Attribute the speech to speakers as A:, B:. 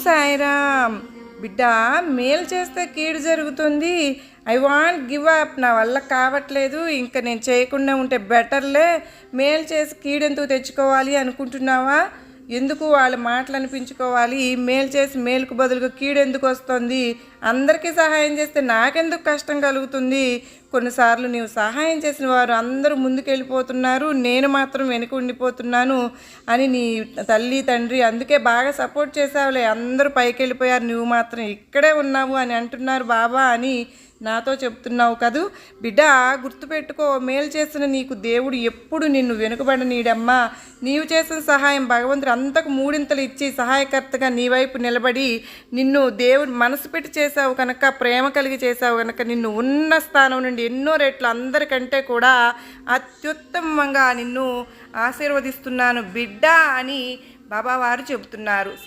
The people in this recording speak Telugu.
A: సాయిరామ్. బిడ్డ, మేలు చేస్తే కీడు జరుగుతుంది. I want give up. నా వల్ల కావట్లేదు, ఇంకా నేను చేయకుండా ఉంటే బెటర్లే. మేలు చేసి కీడెందుకు తెచ్చుకోవాలి అనుకుంటున్నావా? ఎందుకు వాళ్ళ మాటలు అనిపించుకోవాలి? మేలు చేసి మేలుకు బదులుగా కీడెందుకు వస్తుంది? అందరికీ సహాయం చేస్తే నాకెందుకు కష్టం కలుగుతుంది? కొన్నిసార్లు నీవు సహాయం చేసిన వారు అందరూ ముందుకెళ్ళిపోతున్నారు, నేను మాత్రం వెనుక ఉండిపోతున్నాను అని నీ తల్లి తండ్రి అందుకే బాగా సపోర్ట్ చేసావులే, అందరూ పైకి వెళ్ళిపోయారు, నువ్వు మాత్రం ఇక్కడే ఉన్నావు అని అంటున్నారు బాబా అని నాతో చెప్తున్నావు కదూ. బిడ్డ, గుర్తుపెట్టుకో, మేలు చేసిన నీకు దేవుడు ఎప్పుడు నిన్ను వెనుకబడనీడమ్మా. నీవు చేసిన సహాయం భగవంతుడు అంతకు మూడింతలు ఇచ్చి సహాయకర్తగా నీ వైపు నిలబడి నిన్ను దేవుడు మనసు పెట్టి చేశావు కనుక, ప్రేమ కలిగి చేశావు కనుక నిన్ను ఉన్న స్థానం నుండి ఎన్నో రెట్లు అందరికంటే కూడా అత్యుత్తమంగా నిన్ను ఆశీర్వదిస్తున్నాను బిడ్డ అని బాబావారు చెబుతున్నారు.